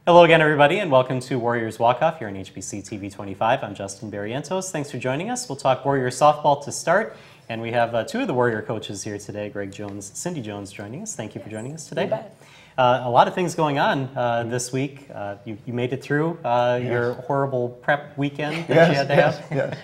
Hello again, everybody, and welcome to Warriors Walk-Off here on HBC TV 25. I'm Justin Barrientos. Thanks for joining us. We'll talk Warriors softball to start, and we have two of the Warrior coaches here today, Greg Jones, Cindy Jones, joining us. Thank you for joining us today. You bet. A lot of things going on this week. You made it through your horrible prep weekend that you had to have. Yes.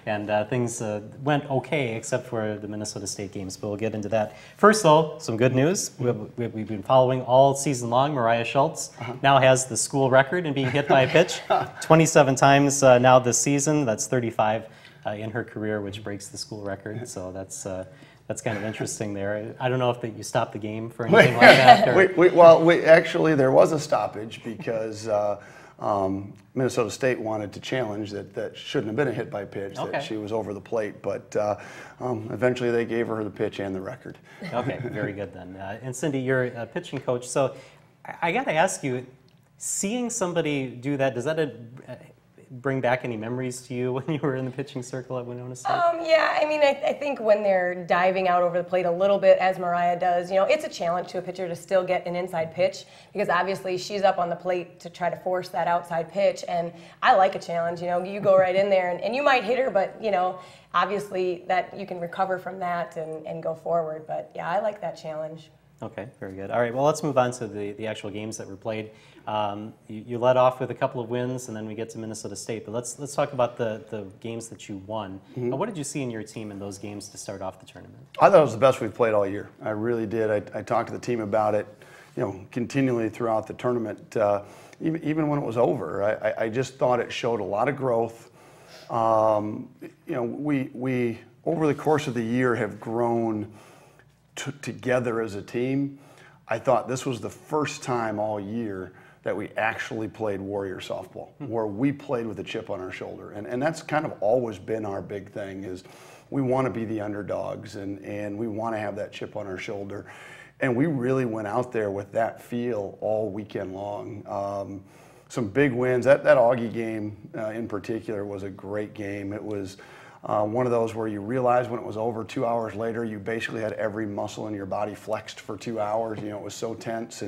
And things went okay, except for the Minnesota State games, but we'll get into that. First, though, some good news. We've been following all season long. Mariah Schultz now has the school record in being hit by a pitch 27 times now this season. That's 35 in her career, which breaks the school record. So that's kind of interesting there. I don't know if you stopped the game for anything like that. Or... Actually, there was a stoppage because Minnesota State wanted to challenge that shouldn't have been a hit by pitch, that she was over the plate, but eventually they gave her the pitch and the record. Okay, very good then. And Cindy, you're a pitching coach, so I got to ask you, seeing somebody do that, does that bring back any memories to you when you were in the pitching circle at Winona State? Yeah, I mean, I think when they're diving out over the plate a little bit, as Mariah does, you know, it's a challenge to a pitcher to still get an inside pitch, because obviously she's up on the plate to try to force that outside pitch, and I like a challenge. You know, you go right in there, and you might hit her, but, you know, obviously that you can recover from that and go forward. But, yeah, I like that challenge. Okay, very good. All right, well, let's move on to the actual games that were played. You led off with a couple of wins, and then we get to Minnesota State. But let's talk about the games that you won. What did you see in your team in those games to start off the tournament? I thought it was the best we've played all year. I really did. I talked to the team about it, you know, continually throughout the tournament, even when it was over. I just thought it showed a lot of growth. You know, we over the course of the year have grown together as a team. I thought this was the first time all year that we actually played Warrior softball, where we played with a chip on our shoulder. And that's kind of always been our big thing, is we want to be the underdogs, and we want to have that chip on our shoulder. And we really went out there with that feel all weekend long. Some big wins. That Augie game in particular was a great game. It was one of those where you realized when it was over 2 hours later, you basically had every muscle in your body flexed for 2 hours. You know, it was so tense.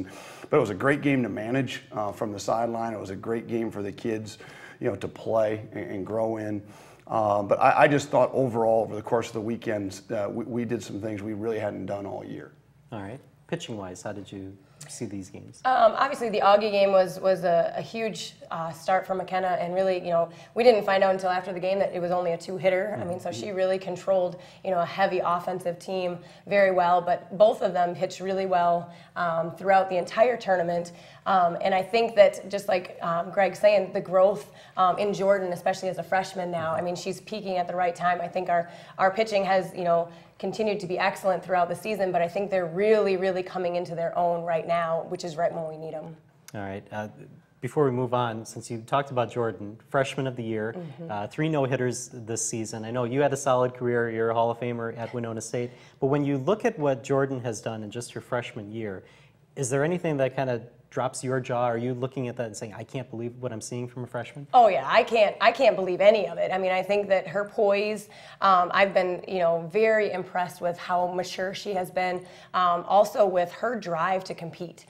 But it was a great game to manage from the sideline. It was a great game for the kids, you know, to play and grow in. But I just thought overall, over the course of the weekends, we did some things we really hadn't done all year. All right. Pitching-wise, how did you see these games? Obviously, the Augie game was a huge start for McKenna, and really, you know, we didn't find out until after the game that it was only a two-hitter. I mean, so she really controlled, you know, a heavy offensive team very well. But both of them pitched really well throughout the entire tournament. And I think that, just like Greg's saying, the growth in Jordan, especially as a freshman now, I mean, she's peaking at the right time. I think our pitching has, you know, continued to be excellent throughout the season, but I think they're really, really coming into their own right now, which is right when we need them. All right. Before we move on, since you talked about Jordan, freshman of the year, 3 no-hitters this season. I know you had a solid career. You're a Hall of Famer at Winona State. But when you look at what Jordan has done in just her freshman year, is there anything that kind of drops your jaw? Are you looking at that and saying, I can't believe what I'm seeing from a freshman? Oh yeah, I can't believe any of it. I mean, I think that her poise, I've been, you know, very impressed with how mature she has been. Also with her drive to compete.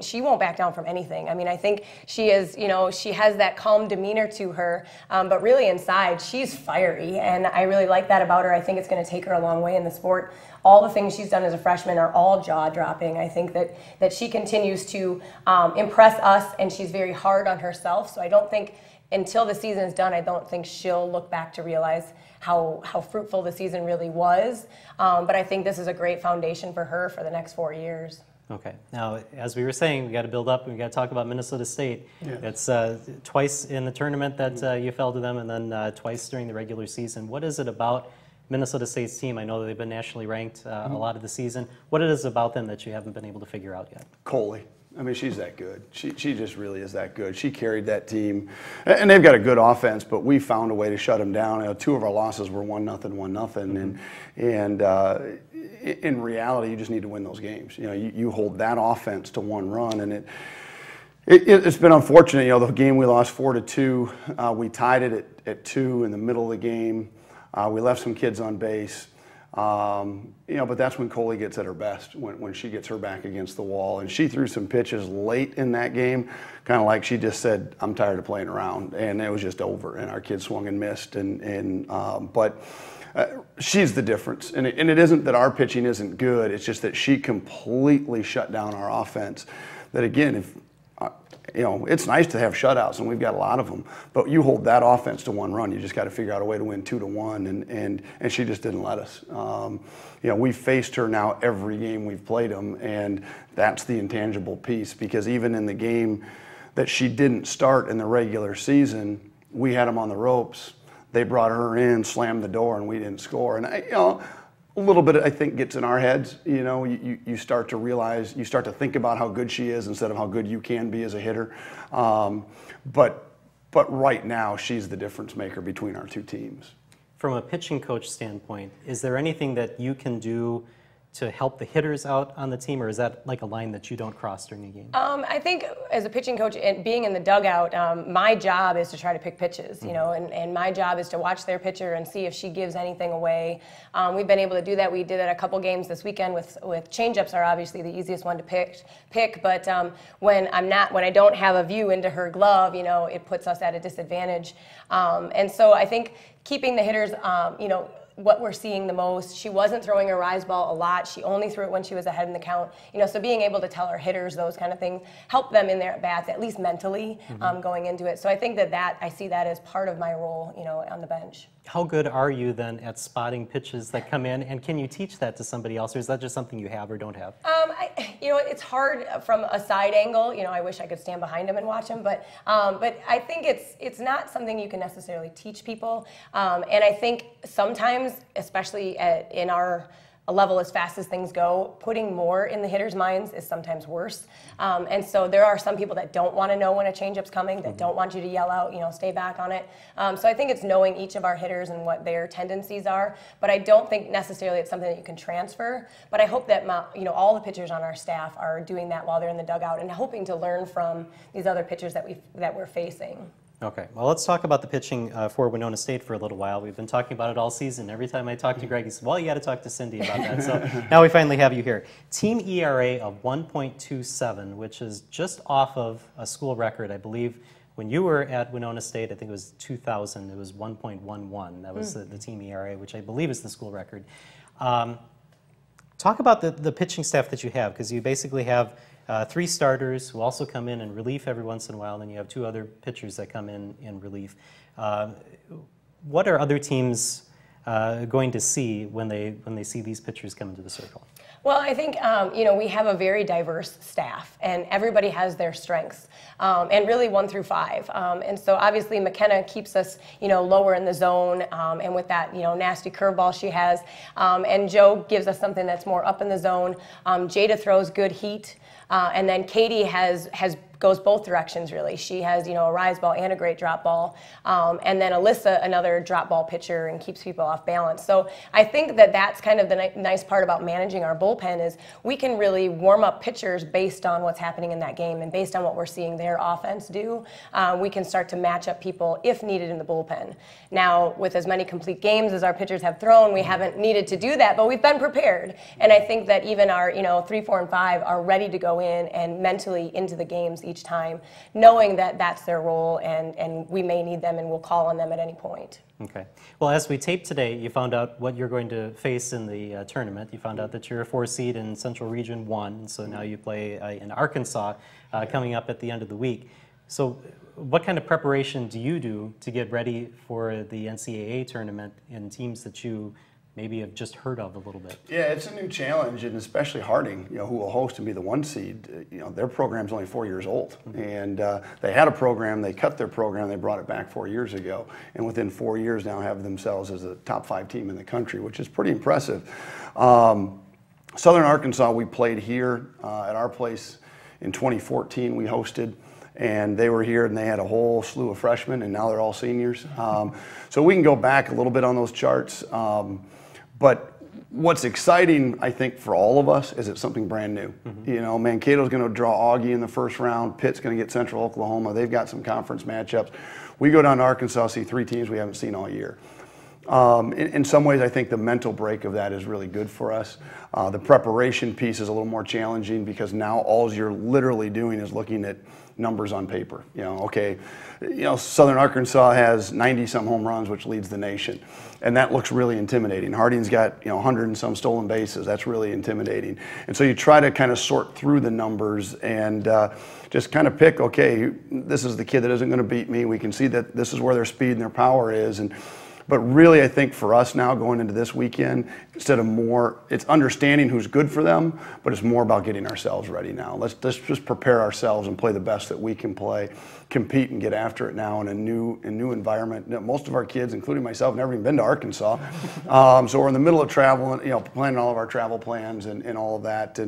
She won't back down from anything. I mean, I think she is, you know, she has that calm demeanor to her, but really inside, she's fiery, and I really like that about her. I think it's going to take her a long way in the sport. All the things she's done as a freshman are all jaw-dropping. I think that she continues to impress us, and she's very hard on herself. So I don't think, until the season is done, I don't think she'll look back to realize how fruitful the season really was. But I think this is a great foundation for her for the next 4 years. Okay. Now, as we were saying, we got to build up, and we got to talk about Minnesota State. Yeah. It's twice in the tournament that you fell to them, and then twice during the regular season. What is it about Minnesota State's team? I know that they've been nationally ranked a lot of the season. What it is about them that you haven't been able to figure out yet? Coley. I mean, she's that good. She just really is that good. She carried that team. And they've got a good offense, but we found a way to shut them down. You know, 2 of our losses were 1-0, 1-0. And in reality, you just need to win those games. You know, you hold that offense to 1 run, and it's been unfortunate. You know, the game we lost 4-2, we tied it at 2 in the middle of the game. We left some kids on base. But that's when Coley gets at her best, when she gets her back against the wall. And she threw some pitches late in that game, kind of like she just said, I'm tired of playing around. And it was just over. And our kids swung and missed. But she's the difference. And it isn't that our pitching isn't good. It's just that she completely shut down our offense. That, again, it's nice to have shutouts, and we've got a lot of them. But you hold that offense to 1 run, you just got to figure out a way to win 2-1, and she just didn't let us. We faced her now every game we've played them, and that's the intangible piece. Because even in the game that she didn't start in the regular season, we had them on the ropes. They brought her in, slammed the door, and we didn't score. And a little bit, I think, gets in our heads. You start to realize, you start to think about how good she is instead of how good you can be as a hitter. But right now, she's the difference maker between our two teams. From a pitching coach standpoint, is there anything that you can do to help the hitters out on the team, or is that like a line that you don't cross during a game? I think as a pitching coach and being in the dugout, my job is to try to pick pitches, and my job is to watch their pitcher and see if she gives anything away. We've been able to do that. We did it a couple games this weekend with changeups are obviously the easiest one to pick, but when I don't have a view into her glove, it puts us at a disadvantage. And so I think keeping the hitters, what we're seeing the most. She wasn't throwing her rise ball a lot. She only threw it when she was ahead in the count. So being able to tell our hitters those kind of things, help them in their at-bats, at least mentally, going into it. So I think that I see that as part of my role, on the bench. How good are you then at spotting pitches that come in, and can you teach that to somebody else, or is that just something you have or don't have? It's hard from a side angle. I wish I could stand behind him and watch him, but I think it's not something you can necessarily teach people. And I think sometimes, especially in our a level as fast as things go, putting more in the hitters' minds is sometimes worse. And so there are some people that don't want to know when a changeup's coming, that don't want you to yell out, stay back on it. So I think it's knowing each of our hitters and what their tendencies are. But I don't think necessarily it's something that you can transfer. But I hope that all the pitchers on our staff are doing that while they're in the dugout and hoping to learn from these other pitchers that we're facing. Okay, well, let's talk about the pitching for Winona State for a little while. We've been talking about it all season. Every time I talk to Greg, he says, well, you got to talk to Cindy about that. So now we finally have you here. Team ERA of 1.27, which is just off of a school record. I believe when you were at Winona State, I think it was 2000, it was 1.11. That was the team ERA, which I believe is the school record. Talk about the pitching staff that you have, because you basically have 3 starters who also come in relief every once in a while, and then you have 2 other pitchers that come in relief. What are other teams going to see when they see these pitchers come into the circle? Well, I think, we have a very diverse staff, and everybody has their strengths, and really 1 through 5. And so obviously McKenna keeps us, lower in the zone, and with that, nasty curveball she has. And Joe gives us something that's more up in the zone. Jada throws good heat. And then Katie goes both directions, really. She has, a rise ball and a great drop ball. And then Alyssa, another drop ball pitcher, and keeps people off balance. So I think that's kind of the nice part about managing our bullpen is we can really warm up pitchers based on what's happening in that game and based on what we're seeing their offense do. We can start to match up people if needed in the bullpen. Now, with as many complete games as our pitchers have thrown, we haven't needed to do that, but we've been prepared. And I think that even our, 3, 4, and 5 are ready to go in and mentally into the games each time, knowing that that's their role and we may need them and we'll call on them at any point. Okay. Well, as we tape today, you found out what you're going to face in the tournament. You found out that you're a 4 seed in Central Region 1, so now you play in Arkansas coming up at the end of the week. So what kind of preparation do you do to get ready for the NCAA tournament in teams that you maybe have just heard of a little bit? Yeah, it's a new challenge, and especially Harding, who will host and be the 1 seed. Their program's only 4 years old, and they had a program. They cut their program. They brought it back 4 years ago, and within 4 years now have themselves as a top 5 team in the country, which is pretty impressive. Southern Arkansas, we played here at our place in 2014. We hosted. And they were here, and they had a whole slew of freshmen, and now they're all seniors. So we can go back a little bit on those charts. But what's exciting, I think, for all of us is it's something brand new. Mankato's going to draw Augie in the first round. Pitt's going to get Central Oklahoma. They've got some conference matchups. We go down to Arkansas, see 3 teams we haven't seen all year. In some ways, I think the mental break of that is really good for us. The preparation piece is a little more challenging because now all you're literally doing is looking at numbers on paper. Okay, Southern Arkansas has 90-some home runs, which leads the nation, and that looks really intimidating. Harding's got 100 and some stolen bases. That's really intimidating. And so you try to kind of sort through the numbers and just kind of pick, okay, this is the kid that isn't going to beat me. We can see that this is where their speed and their power is. But really, I think for us now going into this weekend, instead of more, it's understanding who's good for them, but it's more about getting ourselves ready now. Let's just prepare ourselves and play the best that we can play, compete and get after it now in a new environment. Most of our kids, including myself, never even been to Arkansas. So we're in the middle of travel, planning all of our travel plans and all of that.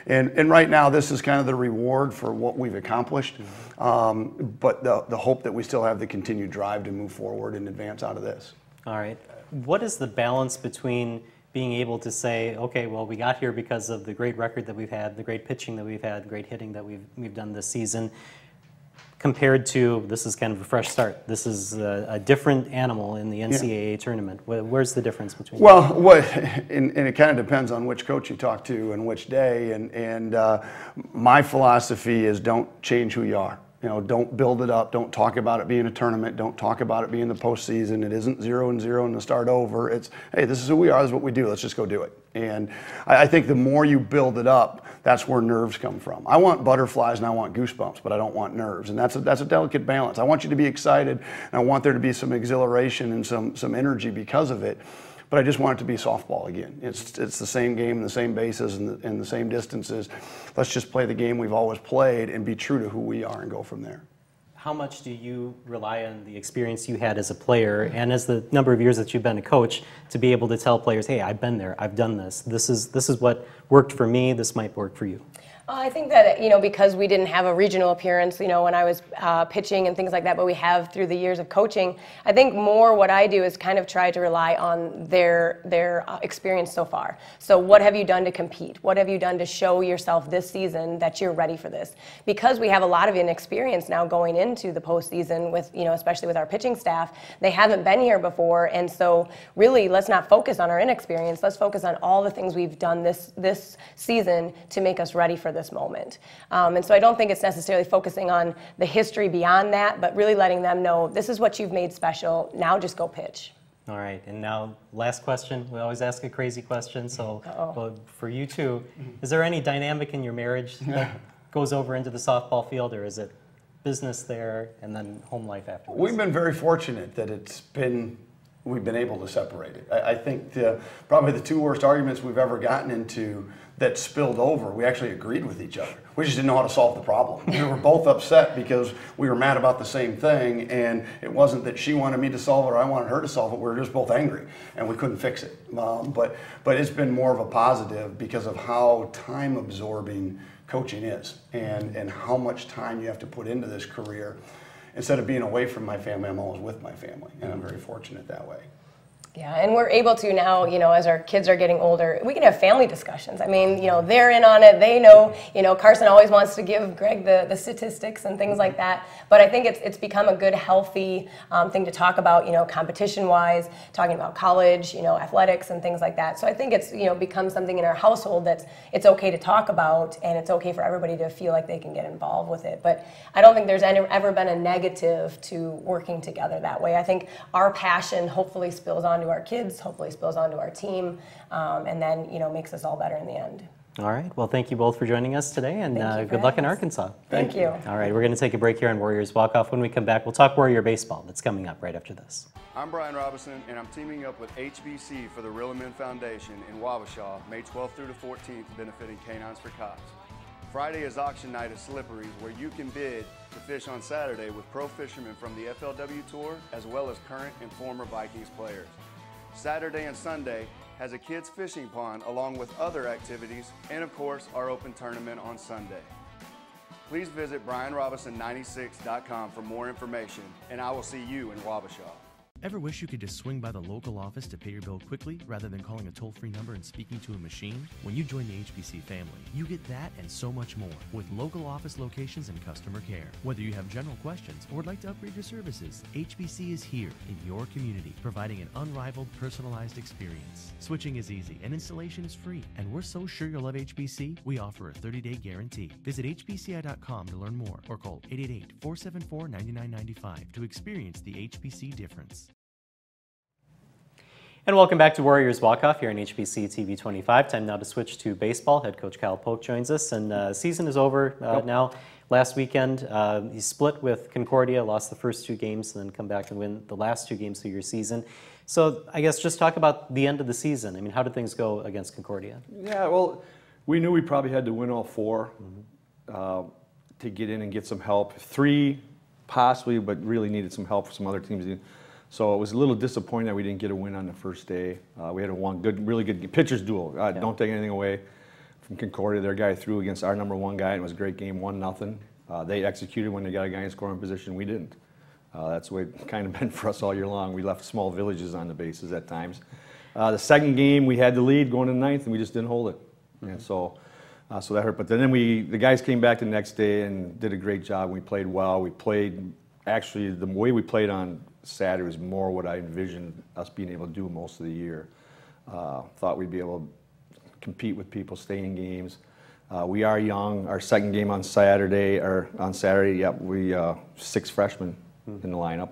And right now, this is kind of the reward for what we've accomplished. But the hope that we still have the continued drive to move forward and advance out of this. All right. What is the balance between being able to say, okay, well, we got here because of the great record that we've had, the great pitching that we've had, the great hitting that we've done this season, compared to this is kind of a fresh start. This is a different animal in the NCAA tournament. Where's the difference between? Well, and it kind of depends on which coach you talk to and which day. And my philosophy is don't change who you are. Don't build it up. Don't talk about it being a tournament. Don't talk about it being the postseason. It isn't 0-0 and to start over. It's, hey, this is who we are. This is what we do. Let's just go do it. And I think the more you build it up, that's where nerves come from. I want butterflies and I want goosebumps, but I don't want nerves. And that's a delicate balance. I want you to be excited, and I want there to be some exhilaration and some energy because of it. But I just want it to be softball again. It's the same game and the same bases and the same distances. Let's just play the game we've always played and be true to who we are and go from there. How much do you rely on the experience you had as a player and as the number of years that you've been a coach to be able to tell players, hey, I've been there, I've done this. This is what worked for me. This might work for you. I think that, because we didn't have a regional appearance, when I was pitching and things like that, but we have through the years of coaching, I think more what I do is kind of try to rely on their experience so far. So what have you done to compete? What have you done to show yourself this season that you're ready for this? Because we have a lot of inexperience now going into the postseason with, especially with our pitching staff, they haven't been here before. And so really, let's not focus on our inexperience. Let's focus on all the things we've done this season to make us ready for this moment. And so I don't think it's necessarily focusing on the history beyond that, but really letting them know this is what you've made special. Now just go pitch. All right. And now last question. We always ask a crazy question. So well, for you too, is there any dynamic in your marriage that goes over into the softball field, or is it business there and then home life afterwards? We've been very fortunate that we've been able to separate it. I think probably the two worst arguments we've ever gotten into that spilled over, we actually agreed with each other. We just didn't know how to solve the problem. We were both upset because we were mad about the same thing, and it wasn't that she wanted me to solve it or I wanted her to solve it. We were just both angry, and we couldn't fix it. But it's been more of a positive because of how time-absorbing coaching is and how much time you have to put into this career. Instead of being away from my family, I'm always with my family, and I'm very fortunate that way. Yeah, and we're able to now, as our kids are getting older, we can have family discussions. I mean, they're in on it. They know, Carson always wants to give Greg the statistics and things like that. But I think it's become a good, healthy thing to talk about, competition-wise, talking about college, athletics and things like that. So I think it's, become something in our household that's it's okay to talk about, and it's okay for everybody to feel like they can get involved with it. But I don't think there's ever been a negative to working together that way. I think our passion hopefully spills on to our kids, hopefully spills onto our team, and then makes us all better in the end. All right. Well, thank you both for joining us today, and good luck in Arkansas. Thank you. All right. We're going to take a break here on Warriors Walk Off. When we come back, we'll talk Warrior baseball. That's coming up right after this. I'm Brian Robinson, and I'm teaming up with HBC for the Real Men Foundation in Wabasha, May 12th through the 14th, benefiting Canines for Cops. Friday is auction night at Slippery's, where you can bid to fish on Saturday with pro fishermen from the FLW Tour, as well as current and former Vikings players. Saturday and Sunday has a kids fishing pond along with other activities, and of course our open tournament on Sunday. Please visit BrianRobinson96.com for more information, and I will see you in Wabasha. Ever wish you could just swing by the local office to pay your bill quickly rather than calling a toll-free number and speaking to a machine? When you join the HBC family, you get that and so much more with local office locations and customer care. Whether you have general questions or would like to upgrade your services, HBC is here in your community, providing an unrivaled, personalized experience. Switching is easy and installation is free. And we're so sure you'll love HBC, we offer a 30-day guarantee. Visit hbci.com to learn more or call 888-474-9995 to experience the HBC difference. And welcome back to Warriors Walk-Off here on HBC TV 25. Time now to switch to baseball. Head coach Kyle Polk joins us, and season is over now. Last weekend, he split with Concordia, lost the first 2 games, and then come back and win the last 2 games of your season. So I guess just talk about the end of the season. I mean, how did things go against Concordia? Yeah, well, we knew we probably had to win all 4 to get in and get some help. 3 possibly, but really needed some help for some other teams. So it was a little disappointing that we didn't get a win on the first day. We had a really good pitcher's duel. Don't take anything away from Concordia. Their guy threw against our #1 guy, and it was a great game, 1-0. They executed when they got a guy in scoring position. We didn't. That's the way it kind of been for us all year long. We left small villages on the bases at times. The second game, we had the lead going to the 9th, and we just didn't hold it. And so that hurt. But then the guys came back the next day and did a great job. We played well. We played, actually, the way we played on Saturday was more what I envisioned us being able to do most of the year. Thought we'd be able to compete with people, stay in games. We are young. Our second game on Saturday, we 6 freshmen in the lineup,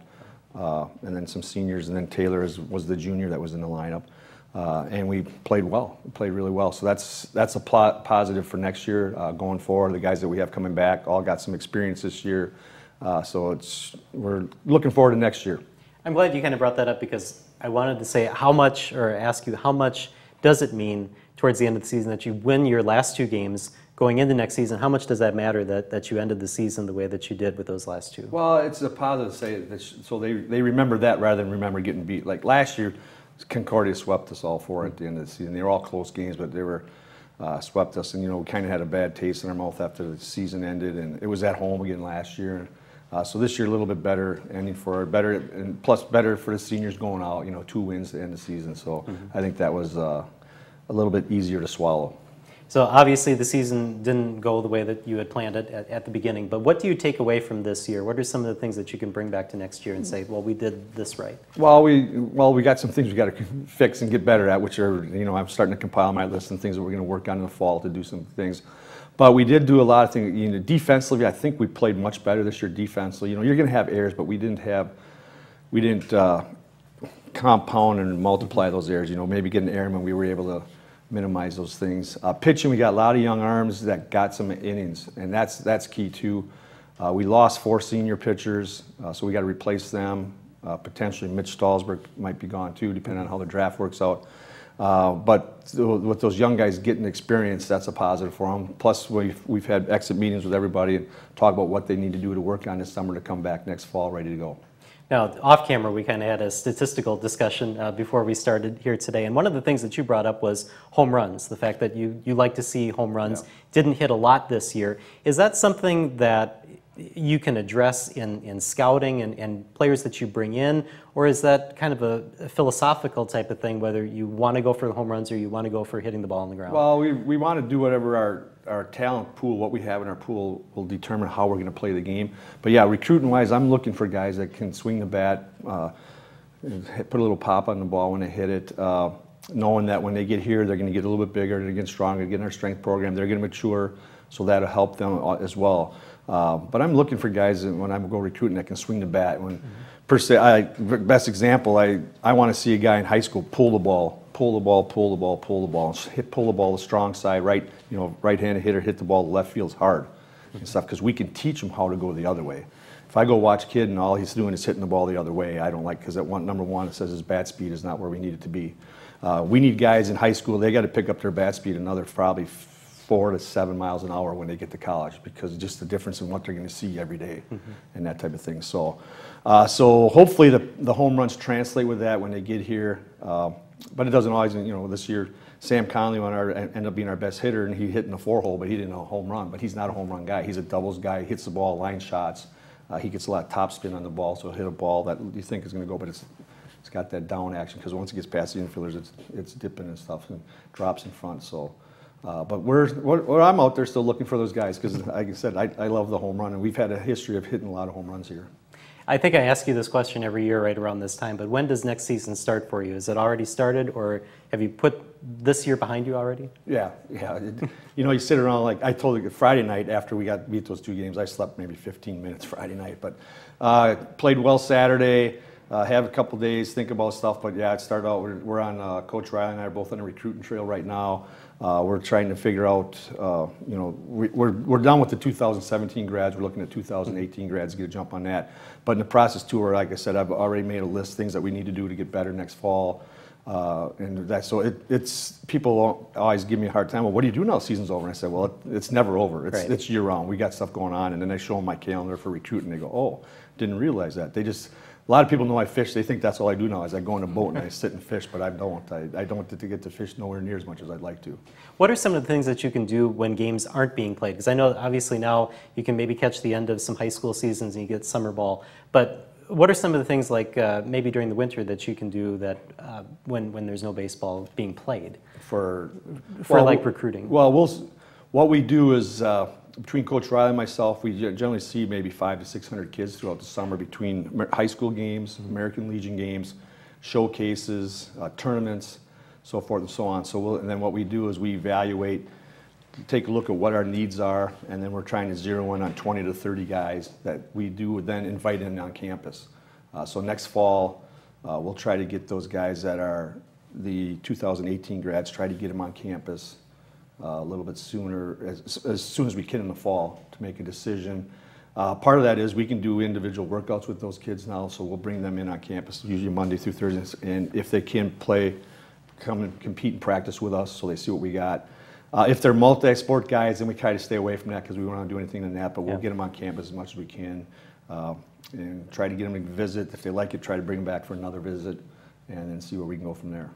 and then some seniors, and then Taylor was the junior that was in the lineup. And we played well. We played really well. So that's a positive for next year going forward. The guys that we have coming back all got some experience this year. So we're looking forward to next year. I'm glad you kind of brought that up, because I wanted to say ask you how much does it mean towards the end of the season that you win your last 2 games going into next season? How much does that matter that you ended the season the way that you did with those last 2? Well, it's a positive to say that, so they remember that rather than remember getting beat. Like last year, Concordia swept us all 4 at the end of the season. They were all close games, but they were swept us, and we kind of had a bad taste in our mouth after the season ended, and it was at home again last year. So this year a little bit better, ending for better, and plus better for the seniors going out. 2 wins to end the season. So I think that was a little bit easier to swallow. So obviously the season didn't go the way that you had planned it at the beginning, but what do you take away from this year? What are some of the things that you can bring back to next year and say, well, we did this right? Well, we got some things we got to fix and get better at, which are, I'm starting to compile my list and things that we're going to work on in the fall to do some things. But we did do a lot of things. Defensively, I think we played much better this year defensively. You're going to have errors, but we didn't compound and multiply those errors. Maybe get an airman, we were able to minimize those things. Pitching, we got a lot of young arms that got some innings, and that's key too. We lost 4 senior pitchers, so we got to replace them. Potentially Mitch Stallsberg might be gone too, depending on how the draft works out. But with those young guys getting experience, that's a positive for them. Plus, we've had exit meetings with everybody and talk about what they need to do to work on this summer to come back next fall ready to go. Now, off camera, we kind of had a statistical discussion before we started here today, and one of the things that you brought up was home runs, the fact that you like to see home runs. Yeah. Didn't hit a lot this year. Is that something that you can address in scouting and players that you bring in, or is that kind of a philosophical type of thing, whether you want to go for the home runs or you want to go for hitting the ball on the ground? Well, we want to do whatever our talent pool, what we have in our pool, will determine how we're going to play the game. But yeah, recruiting-wise, I'm looking for guys that can swing the bat, put a little pop on the ball when they hit it, knowing that when they get here, they're going to get a little bit bigger, they're going to get stronger, get in our strength program, they're going to mature, so that'll help them as well. But I'm looking for guys when I go recruiting that can swing the bat. Per se, best example, I want to see a guy in high school pull the ball, pull the ball, pull the ball the strong side, right-handed hitter, hit the ball the left field's hard and stuff, because we can teach him how to go the other way. If I go watch a kid and all he's doing is hitting the ball the other way, I don't like, because number one, it says his bat speed is not where we need it to be. We need guys in high school, they got to pick up their bat speed another probably 4 to 7 miles an hour when they get to college, because just the difference in what they're going to see every day and that type of thing. So hopefully the home runs translate with that when they get here. But it doesn't always, this year Sam Conley ended up being our best hitter, and he hit in the 4-hole, but he didn't know a home run. But he's not a home run guy. He's a doubles guy. He hits the ball, line shots. He gets a lot of top spin on the ball, so he'll hit a ball that you think is going to go, but it's got that down action because once it gets past the infielders, it's dipping and stuff and drops in front. So, but I'm out there still looking for those guys because, like I said, I love the home run, and we've had a history of hitting a lot of home runs here. I think I ask you this question every year right around this time, but when does next season start for you? Is it already started, or have you put this year behind you already? Yeah. You know, you sit around, like I told you, Friday night after we got beat those 2 games, I slept maybe 15 minutes Friday night, but played well Saturday, have a couple days, think about stuff, but yeah, it started out, we're on, Coach Riley and I are both on a recruiting trail right now. We're trying to figure out, you know, we're done with the 2017 grads. We're looking at 2018 grads to get a jump on that. But in the process too, where, like I said, I've already made a list of things that we need to do to get better next fall. And that, so it's people always give me a hard time. Well, what do you do now? Season's over. And I said, well, it's never over. It's year round. We got stuff going on. And then I show them my calendar for recruiting. They go, oh, didn't realize that. A lot of people know I fish. They think that's all I do now is I go on a boat and I sit and fish, but I don't. I don't get to fish nowhere near as much as I'd like to. What are some of the things that you can do when games aren't being played? Because I know obviously now you can maybe catch the end of some high school seasons and you get summer ball, but what are some of the things like maybe during the winter that you can do that when there's no baseball being played? For like recruiting? Well, what we do is between Coach Riley and myself, we generally see maybe 500 to 600 kids throughout the summer between high school games, American Legion games, showcases, tournaments, so forth and so on. So and then what we do is we evaluate, take a look at what our needs are, and then we're trying to zero in on 20 to 30 guys that we do then invite in on campus. So next fall, we'll try to get those guys that are the 2018 grads, try to get them on campus a little bit sooner, as soon as we can in the fall, to make a decision. Part of that is we can do individual workouts with those kids now, so we'll bring them in on campus, usually Monday through Thursday, and if they can play, come and compete and practice with us so they see what we got. If they're multi-sport guys, then we try to stay away from that because we don't want to do anything in that, but we'll get them on campus as much as we can and try to get them to visit. If they like it, try to bring them back for another visit and then see where we can go from there.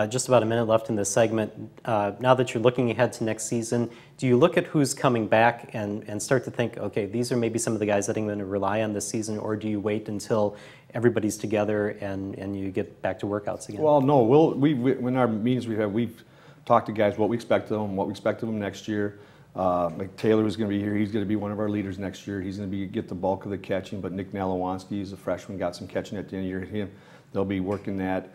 Just about a minute left in this segment. Now that you're looking ahead to next season, do you look at who's coming back and start to think, okay, these are maybe some of the guys that I'm going to rely on this season, or do you wait until everybody's together and you get back to workouts again? Well, no, when our meetings we've talked to guys what we expect of them, what we expect of them next year. Like Taylor was going to be here. He's going to be one of our leaders next year. He's going to get the bulk of the catching, but Nick Nalawanski is a freshman, got some catching at the end of the year. They'll be working that.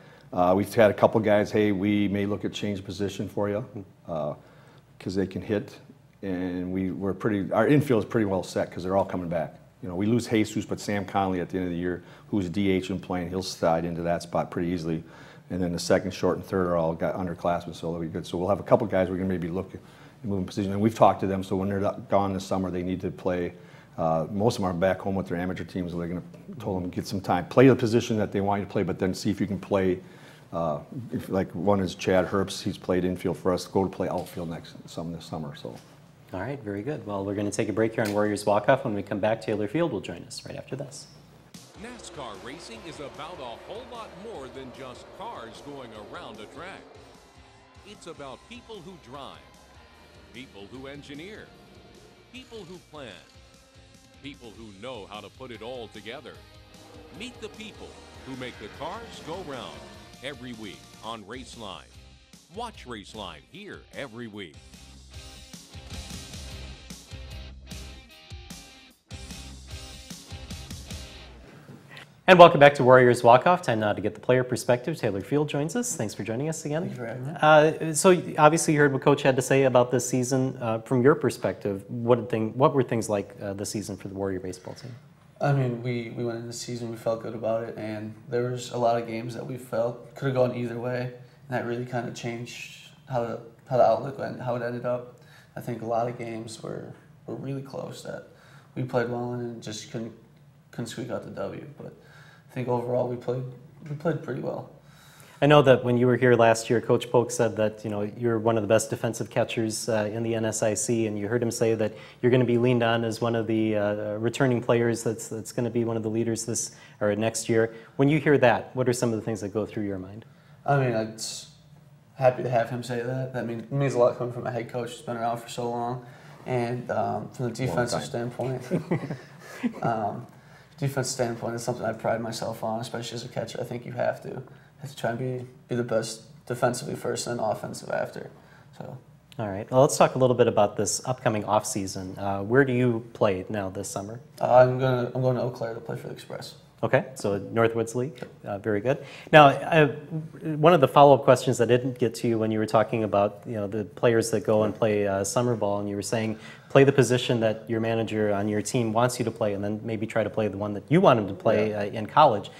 We've had a couple guys, hey, we may look at change position for you because they can hit, and our infield is pretty well set because they're all coming back. You know, we lose Jesus, but Sam Conley at the end of the year, who's DH and playing, he'll slide into that spot pretty easily. And then the second, short, and third are all got underclassmen, so they'll be good. So we'll have a couple guys we're going to maybe look at moving position, and we've talked to them. So when they're gone this summer, they need to play. Most of them are back home with their amateur teams, so they're going to tell them get some time, play the position that they want you to play, but then see if you can play. Like one is Chad Herbst, he's played infield for us, go to play outfield this summer. So. All right, very good. Well, we're going to take a break here on Warriors Walk-Off. When we come back, Taylor Field will join us right after this. NASCAR racing is about a whole lot more than just cars going around a track. It's about people who drive, people who engineer, people who plan, people who know how to put it all together. Meet the people who make the cars go round every week on Raceline. Watch Raceline here every week. And welcome back to Warriors Walk-Off. Time now to get the player perspective. Taylor Field joins us. Thanks for joining us again. Thank you for having me. So obviously you heard what Coach had to say about this season. From your perspective, what were things like this season for the Warrior baseball team? I mean, we went into the season, we felt good about it, and there was a lot of games that we felt could have gone either way, and that really kind of changed how the outlook went, how it ended up. I think a lot of games were really close that we played well in and just couldn't squeak out the W. But I think overall we played pretty well. I know that when you were here last year, Coach Polk said that you're one of the best defensive catchers in the NSIC, and you heard him say that you're going to be leaned on as one of the returning players that's going to be one of the leaders this or next year. When you hear that, what are some of the things that go through your mind? I mean, I'm happy to have him say that. That means a lot coming from a head coach who's been around for so long, and from the defensive standpoint. defense standpoint, it's something I pride myself on, especially as a catcher. I think you have to try and be the best defensively first and then offensive after. So. All right. Well, let's talk a little bit about this upcoming off season. Where do you play now this summer? I'm going to Eau Claire to play for the Express. Okay, so Northwoods League, very good. Now, one of the follow-up questions I didn't get to you when you were talking about the players that go and play summer ball, and you were saying play the position that your manager on your team wants you to play, and then maybe try to play the one that you want him to play in college.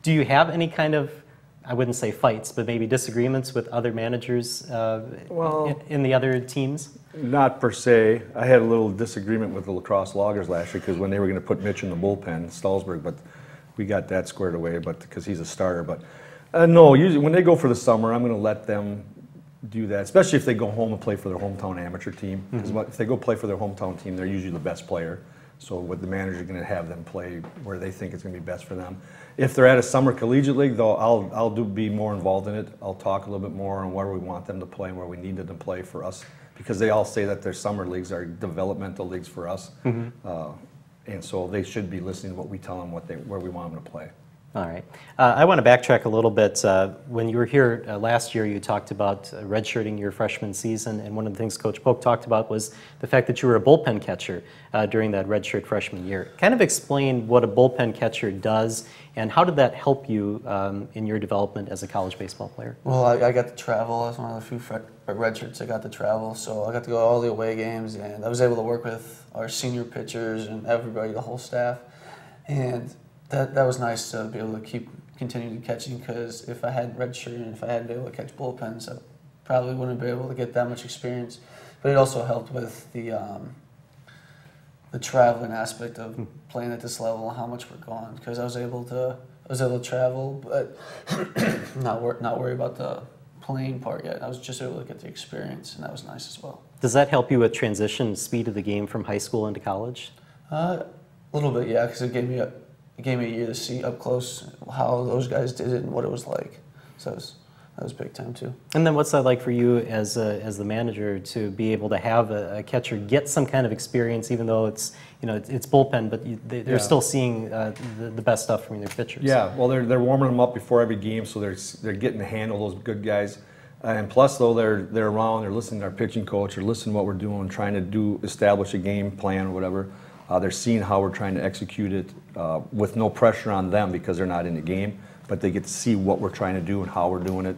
Do you have any kind of, I wouldn't say fights, but maybe disagreements with other managers in the other teams? Not per se. I had a little disagreement with the lacrosse loggers last year because when they were going to put Mitch in the bullpen, Stallsburg, but we got that squared away, but because he's a starter. But no, usually when they go for the summer, I'm going to let them do that, especially if they go home and play for their hometown amateur team. Because if they go play for their hometown team, they're usually the best player. So what the manager's going to have them play where they think it's going to be best for them. If they're at a summer collegiate league, though, I'll be more involved in it. I'll talk a little bit more on where we want them to play and where we need them to play for us, because they all say that their summer leagues are developmental leagues for us. And so they should be listening to what we tell them, where we want them to play. All right. I want to backtrack a little bit. When you were here last year, you talked about redshirting your freshman season, and one of the things Coach Polk talked about was the fact that you were a bullpen catcher during that redshirt freshman year. Kind of explain what a bullpen catcher does, and how did that help you in your development as a college baseball player? Well, I got to travel. I was one of the few redshirts that got to travel, so I got to go to all the away games, and I was able to work with our senior pitchers and everybody, the whole staff, and that was nice to be able to continue catching, because if I had redshirt and if I hadn't been able to catch bullpens, I probably wouldn't be able to get that much experience. But it also helped with the traveling aspect of playing at this level and how much we're gone, because I was able to travel, but not worry about the playing part yet. I was just able to get the experience, and that was nice as well. Does that help you with transition speed of the game from high school into college? A little bit, yeah, because it gave me a year to see up close how those guys did it and what it was like. So that was big time too. And then what's that like for you as the manager to be able to have a catcher get some kind of experience, even though it's it's bullpen, but they're still seeing the best stuff from their pitchers? Yeah, well they're warming them up before every game, so they're getting to handle those good guys. And plus, though, they're around, they're listening to our pitching coach, they're listening to what we're doing, trying to establish a game plan or whatever. They're seeing how we're trying to execute it with no pressure on them because they're not in the game, but they get to see what we're trying to do and how we're doing it.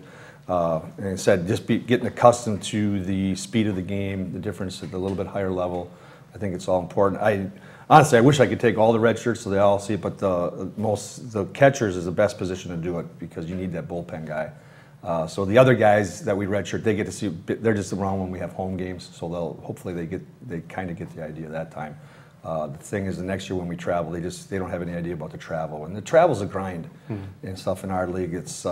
And I said, just getting accustomed to the speed of the game, the difference at a little bit higher level. I think it's all important. Honestly, I wish I could take all the red shirts so they all see it, but the catchers is the best position to do it because you need that bullpen guy. So the other guys that we redshirt, they get to see. They're just around when we have home games, so hopefully they kind of get the idea that time. The thing is, the next year when we travel, they don't have any idea about the travel, and the travel's a grind and stuff in our league. It's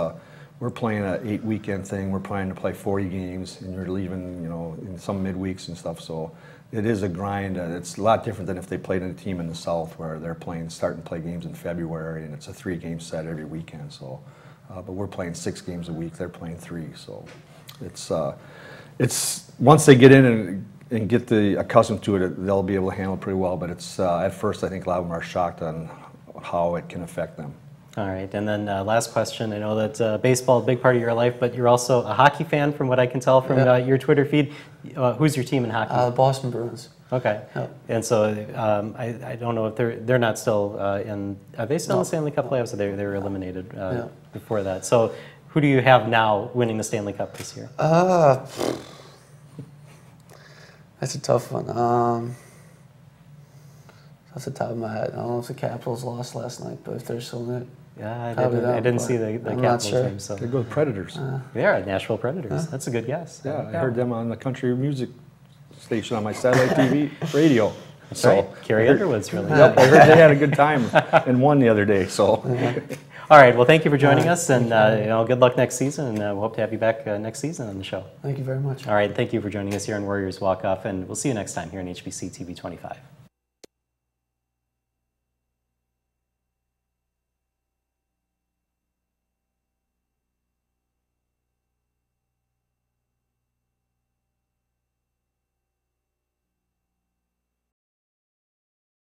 we're playing an 8-weekend thing. We're planning to play 40 games, and you're leaving, in some midweeks and stuff. So it is a grind. It's a lot different than if they played in a team in the South where they're starting to play games in February, and it's a 3-game set every weekend. So, but we're playing 6 games a week. They're playing 3. So it's once they get in and get accustomed to it, they'll be able to handle it pretty well. But it's at first, I think a lot of them are shocked on how it can affect them. All right, and then last question. I know that baseball is a big part of your life, but you're also a hockey fan, from what I can tell from your Twitter feed. Who's your team in hockey? The Boston Bruins. Okay, and so I don't know if they're not still in. Are they still in the Stanley Cup playoffs? Or they were eliminated before that. So who do you have now winning the Stanley Cup this year? That's a tough one. Off the top of my head, I don't know if the Capitals lost last night, but if they're still in it, yeah, I didn't see the Capitals game. So they go with Predators. They are Nashville Predators. That's a good guess. Yeah, I heard them on the country music station on my satellite TV radio. That's right. Carrie Underwood's really. Yep, I heard they had a good time and won the other day. So. All right. Well, thank you for joining us, and good luck next season. And we hope to have you back next season on the show. Thank you very much. All right. Thank you for joining us here on Warriors Walk Off, and we'll see you next time here on HBC TV 25.